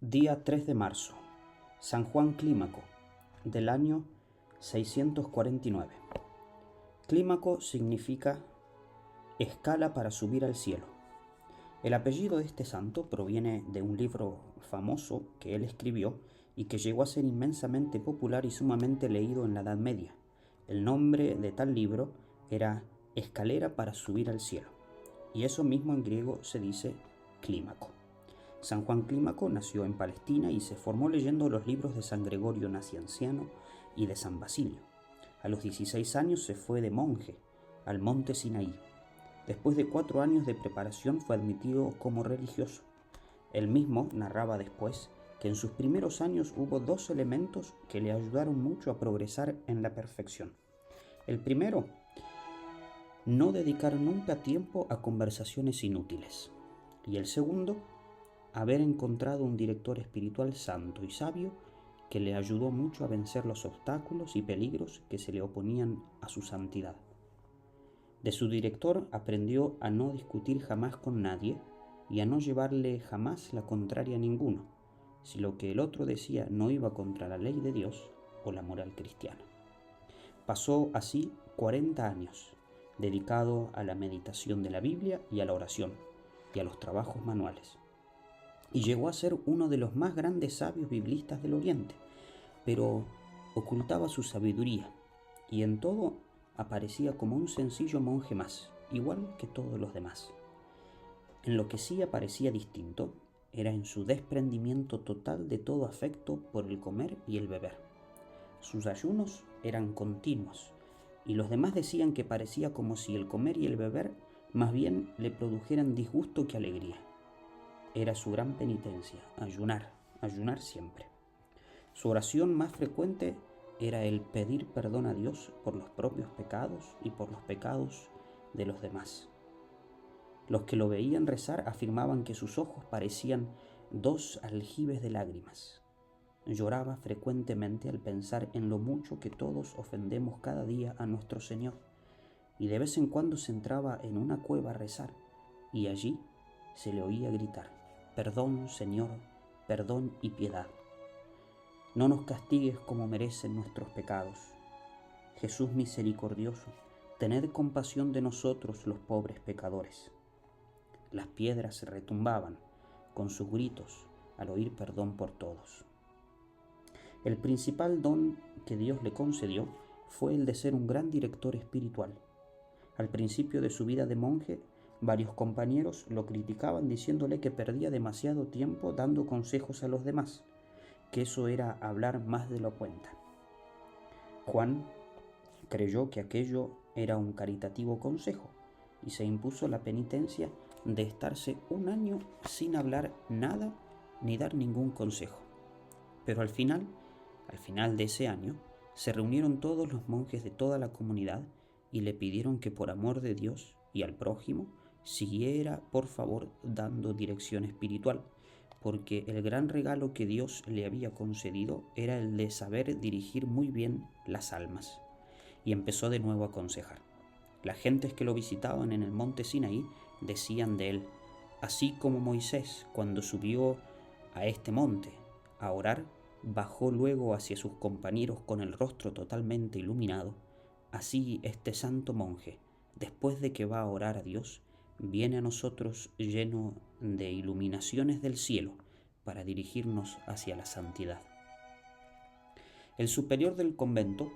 Día 3 de marzo. San Juan Clímaco, del año 649. Clímaco significa escala para subir al cielo. El apellido de este santo proviene de un libro famoso que él escribió y que llegó a ser inmensamente popular y sumamente leído en la Edad Media. El nombre de tal libro era Escalera para subir al cielo, y eso mismo en griego se dice Clímaco. San Juan Clímaco nació en Palestina y se formó leyendo los libros de San Gregorio Nacianciano y de San Basilio. A los 16 años se fue de monje al monte Sinaí. Después de 4 años de preparación fue admitido como religioso. Él mismo narraba después que en sus primeros años hubo 2 elementos que le ayudaron mucho a progresar en la perfección. El primero, no dedicar nunca tiempo a conversaciones inútiles. Y el segundo, haber encontrado un director espiritual santo y sabio que le ayudó mucho a vencer los obstáculos y peligros que se le oponían a su santidad. De su director aprendió a no discutir jamás con nadie y a no llevarle jamás la contraria a ninguno, si lo que el otro decía no iba contra la ley de Dios o la moral cristiana. Pasó así 40 años, dedicado a la meditación de la Biblia y a la oración y a los trabajos manuales. Y llegó a ser uno de los más grandes sabios biblistas del Oriente, pero ocultaba su sabiduría y en todo aparecía como un sencillo monje más, igual que todos los demás. En lo que sí aparecía distinto era en su desprendimiento total de todo afecto por el comer y el beber. Sus ayunos eran continuos y los demás decían que parecía como si el comer y el beber más bien le produjeran disgusto que alegría. Era su gran penitencia, ayunar siempre. Su oración más frecuente era el pedir perdón a Dios por los propios pecados y por los pecados de los demás. Los que lo veían rezar afirmaban que sus ojos parecían 2 aljibes de lágrimas. Lloraba frecuentemente al pensar en lo mucho que todos ofendemos cada día a nuestro Señor, y de vez en cuando se entraba en una cueva a rezar, y allí se le oía gritar: «Perdón, Señor, perdón y piedad. No nos castigues como merecen nuestros pecados. Jesús misericordioso, tened compasión de nosotros los pobres pecadores». Las piedras se retumbaban con sus gritos al oír perdón por todos. El principal don que Dios le concedió fue el de ser un gran director espiritual. Al principio de su vida de monje, varios compañeros lo criticaban diciéndole que perdía demasiado tiempo dando consejos a los demás, que eso era hablar más de la cuenta. Juan creyó que aquello era un caritativo consejo y se impuso la penitencia de estarse 1 año sin hablar nada ni dar ningún consejo. Pero al final de ese año, se reunieron todos los monjes de toda la comunidad y le pidieron que por amor de Dios y al prójimo siguiera por favor dando dirección espiritual, porque el gran regalo que Dios le había concedido era el de saber dirigir muy bien las almas. Y empezó de nuevo a aconsejar. Las gentes que lo visitaban en el monte Sinaí decían de él: así como Moisés, cuando subió a este monte a orar, bajó luego hacia sus compañeros con el rostro totalmente iluminado, así este santo monje, después de que va a orar a Dios, viene a nosotros lleno de iluminaciones del cielo para dirigirnos hacia la santidad. El superior del convento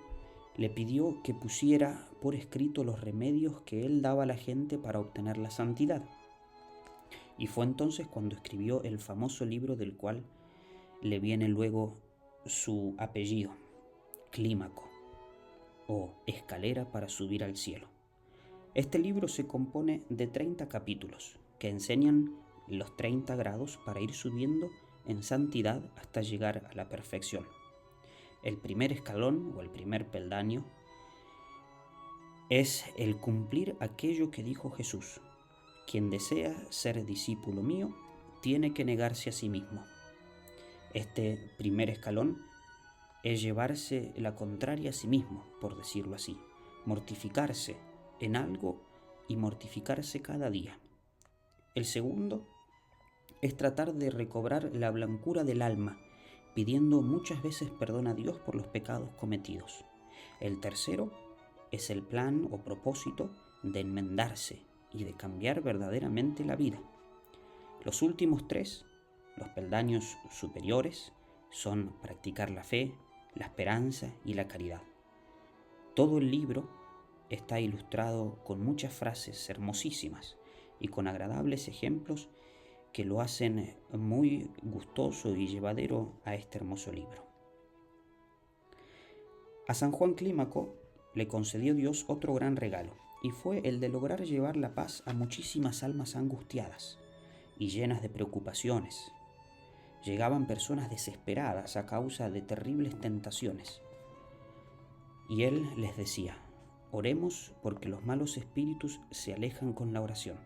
le pidió que pusiera por escrito los remedios que él daba a la gente para obtener la santidad. Y fue entonces cuando escribió el famoso libro del cual le viene luego su apellido, Clímaco, o Escalera para subir al cielo. Este libro se compone de 30 capítulos que enseñan los 30 grados para ir subiendo en santidad hasta llegar a la perfección. El primer escalón o el primer peldaño es el cumplir aquello que dijo Jesús: quien desea ser discípulo mío tiene que negarse a sí mismo. Este primer escalón es llevarse la contraria a sí mismo, por decirlo así, mortificarse en algo y mortificarse cada día. El segundo es tratar de recobrar la blancura del alma, pidiendo muchas veces perdón a Dios por los pecados cometidos. El tercero es el plan o propósito de enmendarse y de cambiar verdaderamente la vida. Los últimos tres, los peldaños superiores, son practicar la fe, la esperanza y la caridad. Todo el libro está ilustrado con muchas frases hermosísimas y con agradables ejemplos que lo hacen muy gustoso y llevadero a este hermoso libro. A San Juan Clímaco le concedió Dios otro gran regalo, y fue el de lograr llevar la paz a muchísimas almas angustiadas y llenas de preocupaciones. Llegaban personas desesperadas a causa de terribles tentaciones, y él les decía: oremos porque los malos espíritus se alejan con la oración.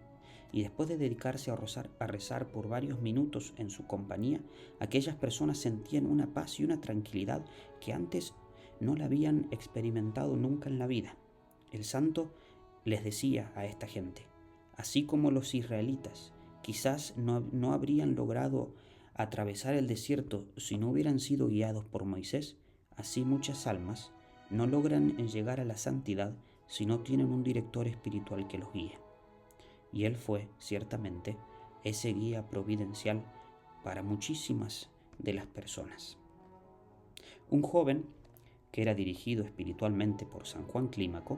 Y después de dedicarse a rezar por varios minutos en su compañía, aquellas personas sentían una paz y una tranquilidad que antes no la habían experimentado nunca en la vida. El santo les decía a esta gente: así como los israelitas quizás no habrían logrado atravesar el desierto si no hubieran sido guiados por Moisés, así muchas almas no logran llegar a la santidad si no tienen un director espiritual que los guíe. Y él fue, ciertamente, ese guía providencial para muchísimas de las personas. Un joven, que era dirigido espiritualmente por San Juan Clímaco,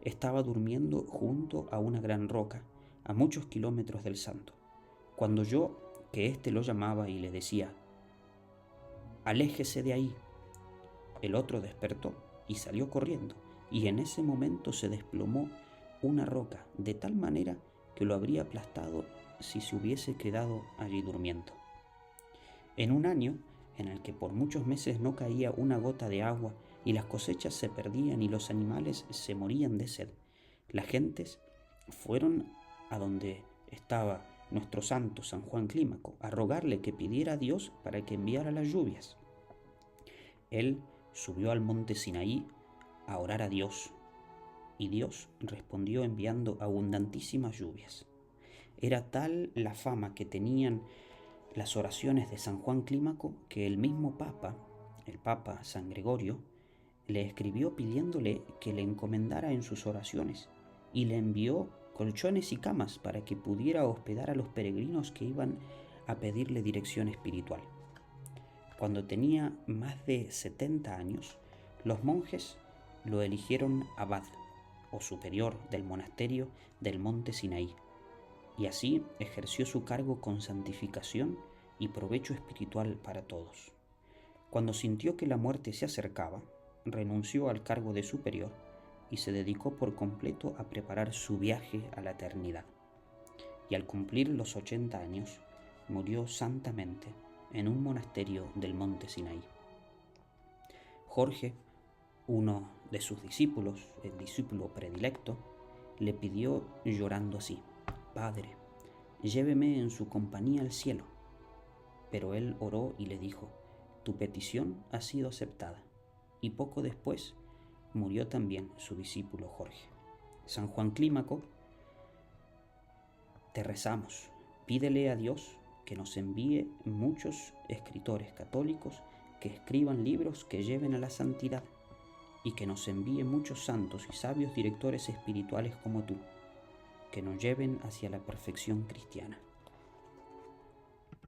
estaba durmiendo junto a una gran roca, a muchos kilómetros del santo, cuando oyó que éste lo llamaba y le decía: «Aléjese de ahí». El otro despertó y salió corriendo, y en ese momento se desplomó una roca de tal manera que lo habría aplastado si se hubiese quedado allí durmiendo. En un año en el que por muchos meses no caía una gota de agua y las cosechas se perdían y los animales se morían de sed, las gentes fueron a donde estaba nuestro santo San Juan Clímaco a rogarle que pidiera a Dios para que enviara las lluvias. Él subió al monte Sinaí a orar a Dios, y Dios respondió enviando abundantísimas lluvias. Era tal la fama que tenían las oraciones de San Juan Clímaco que el mismo Papa, el Papa San Gregorio, le escribió pidiéndole que le encomendara en sus oraciones, y le envió colchones y camas para que pudiera hospedar a los peregrinos que iban a pedirle dirección espiritual. Cuando tenía más de 70 años, los monjes lo eligieron abad o superior del monasterio del monte Sinaí, y así ejerció su cargo con santificación y provecho espiritual para todos. Cuando sintió que la muerte se acercaba, renunció al cargo de superior y se dedicó por completo a preparar su viaje a la eternidad. Y al cumplir los 80 años, murió santamente en un monasterio del monte Sinaí. Jorge, uno de sus discípulos, el discípulo predilecto, le pidió llorando así: «Padre, lléveme en su compañía al cielo». Pero él oró y le dijo: «Tu petición ha sido aceptada». Y poco después murió también su discípulo Jorge. San Juan Clímaco, te rezamos, pídele a Dios que nos envíe muchos escritores católicos que escriban libros que lleven a la santidad, y que nos envíe muchos santos y sabios directores espirituales como tú, que nos lleven hacia la perfección cristiana.